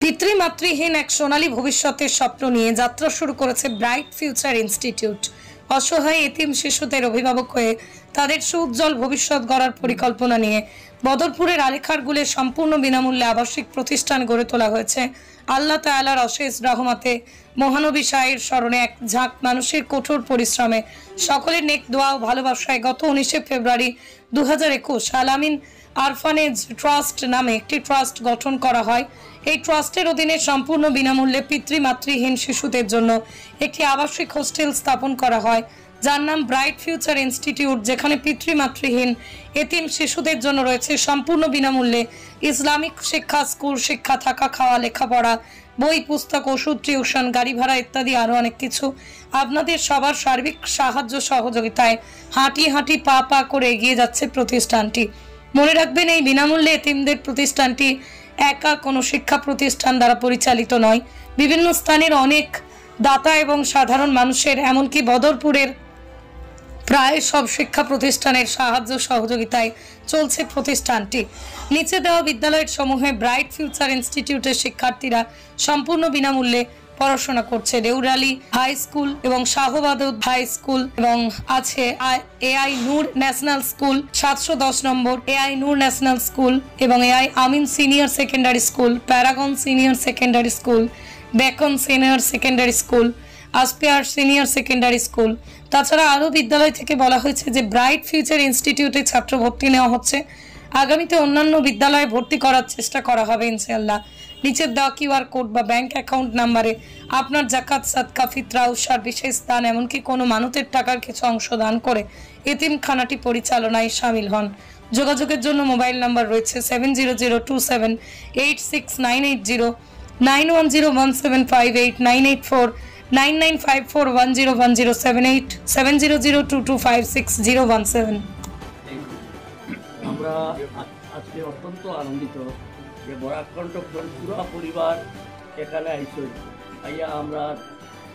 পিতৃমাতৃহীন এক সোনালী ভবিষ্যতের স্বপ্ন নিয়ে যাত্রা শুরু করেছে ব্রাইট ফিউচার ইনস্টিটিউট। অসহায় এতিম শিশুদের অভিভাবক হয়ে তাদের সুউজ্জ্বল ভবিষ্যৎ গড়ার পরিকল্পনা নিয়ে বদরপুরের আলেখারগুলে সম্পূর্ণ বিনামূল্যে আবাসিক প্রতিষ্ঠান গড়ে তোলা হয়েছে। আল্লাহ তাআলার অশেষ রহমতে মহানবী শাহের স্মরণে এক ঝাঁক মানুষের কঠোর পরিশ্রমে সকলের নেক দোয়া ও ভালোবাসায় গত 19 ফেব্রুয়ারি 2021 আলামিন আরফানেজ ট্রাস্ট নামে একটি ট্রাস্ট গঠন করা হয়। এই ট্রাস্টের অধীনে সম্পূর্ণ বিনামূল্যে পিতৃমাতৃহীন শিশুদের জন্য একটি আবাসিক হোস্টেল স্থাপন করা হয়, যার নাম ব্রাইট ফিউচার ইনস্টিটিউট, যেখানে পিতৃমাতৃহীন এতিম শিশুদের জন্য রয়েছে সম্পূর্ণ বিনামূল্যে ইসলামিক শিক্ষা, স্কুল শিক্ষা, থাকা, খাওয়া, লেখাপড়া, বই, পুস্তক, ওষুধ, টিউশন, গাড়ি ভাড়া ইত্যাদি আরও অনেক কিছু। আপনাদের সবার সার্বিক সাহায্য সহযোগিতায় হাঁটি হাঁটি পা পা করে এগিয়ে যাচ্ছে প্রতিষ্ঠানটি। মনে রাখবেন, এই বিনামূল্যে এতিমদের প্রতিষ্ঠানটি একা কোনো শিক্ষা প্রতিষ্ঠান দ্বারা পরিচালিত নয়। বিভিন্ন স্থানের অনেক দাতা এবং সাধারণ মানুষের, এমনকি বদরপুরের প্রায় সব শিক্ষা প্রতিষ্ঠানের সাহায্য সহযোগিতায় চলছে প্রতিষ্ঠানটি। নিচে দেওয়া বিদ্যালয়ের সমূহে ব্রাইট ফিউচার ইনস্টিটিউটের শিক্ষার্থীরা সম্পূর্ণ বিনামূল্যে পড়াশোনা করছে। দেউরালি হাই স্কুল এবং শাহবাদুদ হাই স্কুল, এবং আছে এআই নূর ন্যাশনাল স্কুল 710 নম্বর, এআই নূর ন্যাশনাল স্কুল এবং এআই Amin senior secondary school, paragon senior secondary school, beacon senior secondary school, aspire senior secondary school. তাছাড়া আরও বিদ্যালয় থেকে বলা হয়েছে যে ব্রাইট ফিউচার ইনস্টিটিউটে ছাত্র ভর্তি নেওয়া হচ্ছে। আগামীতে অন্যান্য বিদ্যালয়ে ভর্তি করার চেষ্টা করা হবে ইনশাআল্লাহ। নিচের দেওয়া কিউআর কোড বা ব্যাংক অ্যাকাউন্ট নাম্বারে আপনার জাকাত, সাদকা, ফিতরা, উৎসার বিশেষ দান, এমনকি কোনো মানতের টাকার কিছু অংশ দান করে এতিমখানাটি পরিচালনায় সামিল হন। যোগাযোগের জন্য মোবাইল নাম্বার রয়েছে 7002786980, 9101758984, 9954101078, 7002256017। আমরা আজকে অত্যন্ত আনন্দিত যে বরাকণ্ঠ পুরো পরিবার এখানে আইসই আইয়া আমরা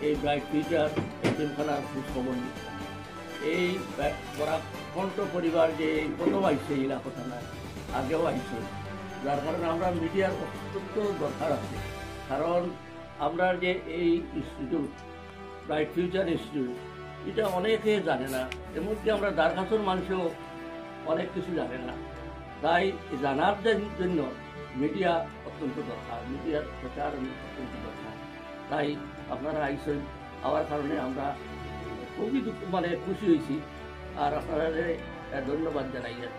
এই ব্রাইট ফিউচার এতিমখানার খোঁজখবর নিই। এই বরাকণ্ঠ পরিবার যে প্রথম আইসে এই এলাকা না, আগেও আইসে, যার কারণে আমরা মিডিয়ার অত্যন্ত দরকার আছে। কারণ আমরা যে এই ইনস্টিটিউট ব্রাইট ফিউচার ইনস্টিটিউট, এটা অনেকে জানে না, এমনকি আমরা দারখাস্তর মানুষও অনেক কিছু জানে না। তাই জানার জন্য মিডিয়া অত্যন্ত দরকার, মিডিয়ার প্রচার অত্যন্ত দরকার। তাই আপনারা আইসেন, হওয়ার কারণে আমরা খুবই খুশি হয়েছি, আর আপনারা ধন্যবাদ জানাইয়েন।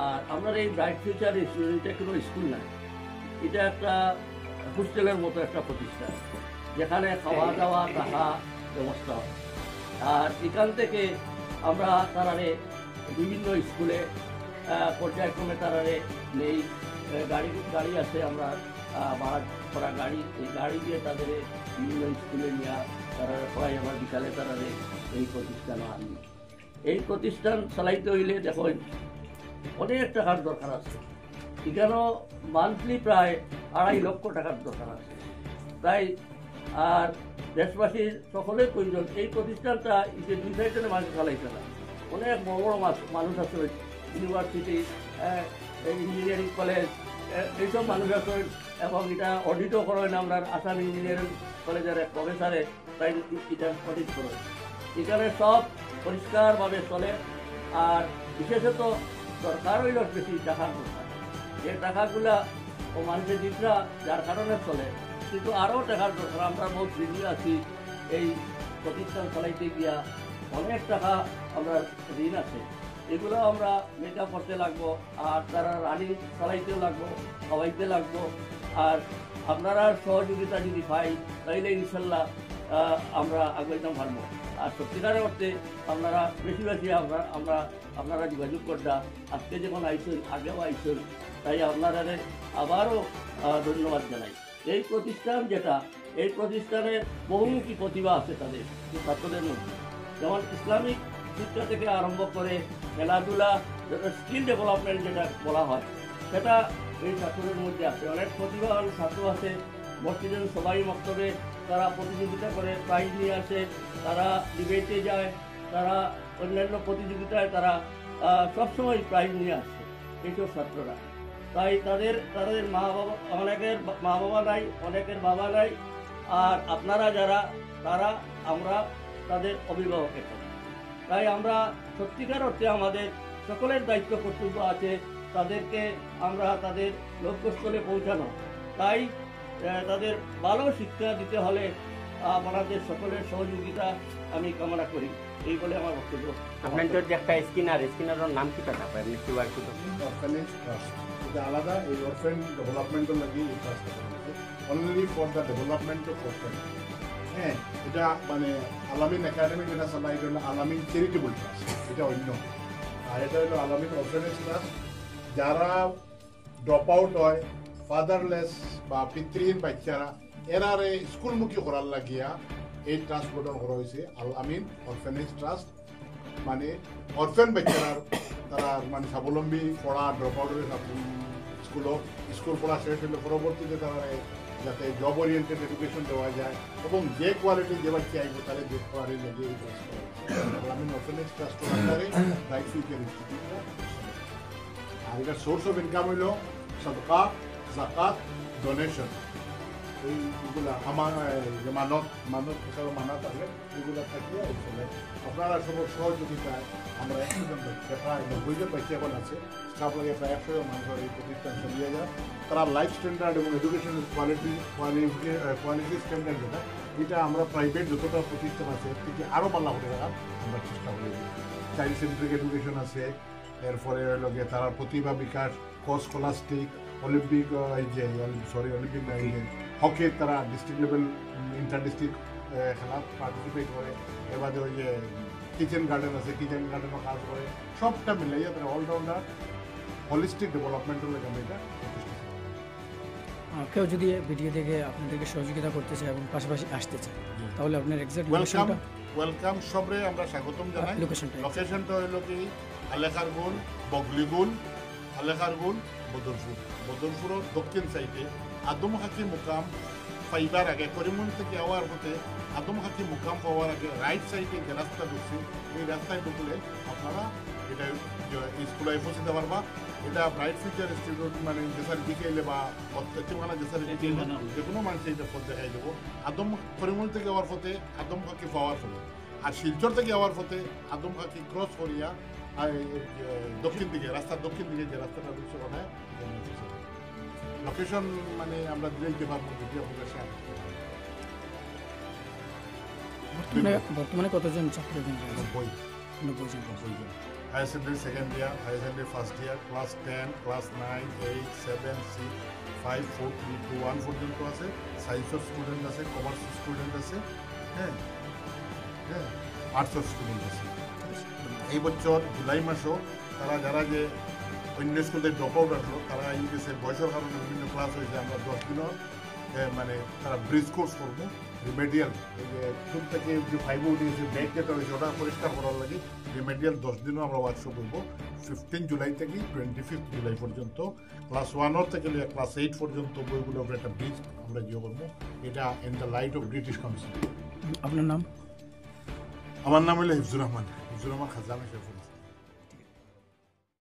আর আমরা এই ব্রাইট ফিউচার ইনস্টিটিউট, এটা কোনো স্কুল না, এটা একটা হোস্টেলের মতো একটা প্রতিষ্ঠান, যেখানে খাওয়া দাওয়া থাকা ব্যবস্থা হয়। আর এখান থেকে আমরা তারারে বিভিন্ন স্কুলে পর্যায়ক্রমে তারারে নেই, গাড়ি আছে, আমরা ভাড়া করা গাড়ি, এই গাড়ি দিয়ে তাদের বিভিন্ন স্কুলে নেওয়া, তারা পড়াই, আবার বিকালে তারারে এই প্রতিষ্ঠানে আনি। এই প্রতিষ্ঠান চালাইতে হইলে দেখুন অনেক টাকার দরকার আছে, এখানেও মান্থলি প্রায় 2.5 লক্ষ টাকার দরকার আছে। তাই আর দেশবাসীর সকলের প্রয়োজন। এই প্রতিষ্ঠানটা যে 2 সাইডে মানুষ চালাইছে না, অনেক বড় বড় মানুষ আছে, ইউনিভার্সিটি, ইঞ্জিনিয়ারিং কলেজ, এইসব মানুষ আছে, এবং এটা অডিটও করেন আমরা আসাম ইঞ্জিনিয়ারিং কলেজের এক প্রফেসরে, তাই এটা অডিট করেন। এখানে সব পরিষ্কারভাবে চলে। আর বিশেষত সরকার হইল বেশি টাকার দরকার, যে টাকাগুলা ও মানুষের দিকরা যার কারণে চলে, কিন্তু আরও টাকার দরকার। আমরা বহুত বিজি আছি এই প্রতিষ্ঠান চালাইতে গিয়া, অনেক টাকা আমরা ঋণ আছে, এগুলো আমরা মেকআপ করতে লাগবো, আর তারা রানিং চালাইতেও লাগবো, খাওয়াইতে লাগবো। আর আপনারা সহযোগিতা যদি পাই তাইলে ইনশাল্লাহ আমরা আগাইতে পারবো। আর সত্যিকারের অর্থে আপনারা বেশি বেশি আপনারা যোগাযোগ করটা, আজকে যেমন আইসেন, আগেও আইসেন, তাই আপনারা আবারও ধন্যবাদ জানাই। এই প্রতিষ্ঠান যেটা, এই প্রতিষ্ঠানের বহুমুখী প্রতিভা আছে তাদের ছাত্রদের মধ্যে, যেমন ইসলামিক শিক্ষা থেকে আরম্ভ করে খেলাধুলা, স্কিল ডেভেলপমেন্ট যেটা বলা হয়, সেটা এই ছাত্রদের মধ্যে আছে। অনেক প্রতিভাবান ছাত্র আছে, মসজিদের সবাই মক্তবে তারা প্রতিযোগিতা করে প্রাইজ নিয়ে আসে, তারা ডিবেটে যায়, তারা অন্যান্য প্রতিযোগিতায় তারা সবসময় প্রাইজ নিয়ে আসে এইসব ছাত্ররা। তাই তাদের তাদের মা বাবা, অনেকের মা বাবা নাই, অনেকের বাবা নাই, আর আপনারা যারা তারা আমরা তাদের অভিভাবক এখন। তাই আমরা সত্যিকার অর্থে আমাদের সকলের দায়িত্ব কর্তব্য আছে তাদেরকে আমরা তাদের লক্ষ্যস্থলে পৌঁছানো। তাই তাদের ভালো শিক্ষা দিতে হলে আমাদের সকলের সহযোগিতা আমি কামনা করি। এই বলে আমার বক্তব্য। আপনার যে একটা স্কিনারের নাম কি কথা আপনি কি আর কি অরফানেজ ট্রাস্ট এটা আলাদা, এই অরফেন ডেভেলপমেন্টের লাগি এই trust only for the development of orphan. হ্যাঁ, এটা মানে আলামিন একাডেমি যেটা চালায় এটা হলো আলামিন চ্যারিটেবল ট্রাস্ট, এটা অন্য। আর এটা হলো আলামিন অরফেনেজ ট্রাস্ট। যারা ড্রপ আউট হয়, ফাদারলেস বা পিতৃহীন বাচ্চারা এরারে স্কুলমুখী করার লাগিয়া এই ট্রাস্ট গঠন করা হয়েছে আলামিন অরফেনেজ ট্রাস্ট। মানে অরফেন বাচ্চারা তারা মানে স্বাবলম্বী পড়া, ড্রপ আউটের স্কুল পড়া শেষ হলে পরবর্তীতে তারা যাতে জব ওরিয়েন্টেড এডুকেশন দেওয়া যায় এবং যে কোয়ালিটি যে বাচ্চা আইব তাহলে যে কোয়ালিটি লাগিয়ে এই ট্রাস্ট করা। আলামিন অরফেনেজ ট্রাস্ট আন্ডারে ব্রাইট ফিউচার ইনস্টিটিউট। আর এটার সোর্স অফ ইনকাম হইল সদকা, জাকাত, ডোনেশন। এইগুলা আমার যে মানত হিসাবে মানা থাকলে এগুলো থাকিয়ে চলে। আপনারা সব সহযোগিতায় আমরা 100 জন প্রায় 90 জন বাচ্চা এখন আছে, স্টাফ লাগে প্রায় 100 জন মানুষের এই প্রতিষ্ঠান চালিয়ে যায়। তারা লাইফ স্ট্যান্ডার্ড এবং এডুকেশনের কোয়ালিটি স্ট্যান্ডার্ড যেটা এটা আমরা প্রাইভেট যতটা প্রতিষ্ঠান আছে এর থেকে আরও ভালো করে রাখার আমরা চেষ্টা করি। চাইল্ড সেন্ট্রিক এডুকেশন আছে, এরপরে হলো গিয়ে তারা প্রতিভা বিকাশ, স্কলাস্টিক, অলিম্পিক অলিম্পিক হকি তারা ডিস্ট্রিক্ট লেভেল ইন্টার ডিস্ট্রিক্ট খেলা পার্টিসিপেট করে। এবারে ওই যে কিচেন গার্ডেন আছে, কিচেন গার্ডেনও কাজ করে। সবটা মিলাইয়া তারা অলরাউন্ডার হোলিস্টিক ডেভেলপমেন্টের লাগে আমরা এটা প্রতিষ্ঠা। কেউ যদি ভিডিও দেখে আপনাদেরকে সহযোগিতা করতে চায় এবং পাশাপাশি আসতে চায় তাহলে আপনার এক্সাক্ট ওয়েলকাম সবরে আমরা স্বাগতম জানাই। লোকেশনটা হইল কি আলেখারগুল, বগলিগুল, আলেখারগুল, বদরপুরের দক্ষিণ সাইডে আদমখাকি মুকাম পাইবার আগে, করিমগঞ্জ থেকে যাওয়ার পথে আদমখাকি মুকাম পাওয়ার আগে রাইট সাইডে যে রাস্তা ঢুকছে এই রাস্তায় ঢুকলে আপনারা এটা স্কুলে পৌঁছতে পারবা। এটা ব্রাইট ফিউচার ইনস্টিটিউট মানে যেসার দিকে এলে বা ঠিকানা যেসার দিকে যে কোনো মানুষ এটা পথ দেখাই দেবো। করিমগঞ্জ থেকে যাওয়ার পথে আদমখাকি পাওয়ার পথে, আর শিলচর থেকে যাওয়ার পথে আদমখাকি ক্রস করিয়া দক্ষিণ দিকে রাস্তার দক্ষিণ দিকে যে রাস্তাটা ঢুকছে ওখানে লোকেশন মানে আমরা দিতে পারবো যদি আপনাদের সাথে। বর্তমানে কতজন ছাত্র? 90 জন। Higher secondary second year, higher secondary first year, class 10, class 9, 8, 7, 6, 5, 4, 3, 2, 1 পর্যন্ত আছে। সায়েন্সের স্টুডেন্ট আছে, কমার্সের স্টুডেন্ট আছে, হ্যাঁ হ্যাঁ, আর্টসের স্টুডেন্ট আছে। এই বছর জুলাই মাসেও তারা যারা যে অন্য স্কুল থেকে ড্রপ আউট আসলো তারা এই গেছে বয়সের কারণে বিভিন্ন ক্লাস হয়েছে। আমরা 10 দিনও মানে তারা ব্রিজ কোর্স করবো রিমেডিয়াল। এই যে স্কুল থেকে যে 5 উঠেছে ব্যাগ যেটা হয়েছে ওটা পরিষ্কার করার লাগে রিমেডিয়াল 10 দিনও আমরা ওয়ার্কশপ করবো 15 জুলাই থেকে 25 জুলাই পর্যন্ত। ক্লাস 1 থেকে ক্লাস 8 পর্যন্ত বইগুলো আমরা একটা ব্রিজ আমরা ইয়ে করবো। এটা in the light off British council. আপনার নাম? আমার নাম হলো হিফজুর রহমান খাজানা শেফ।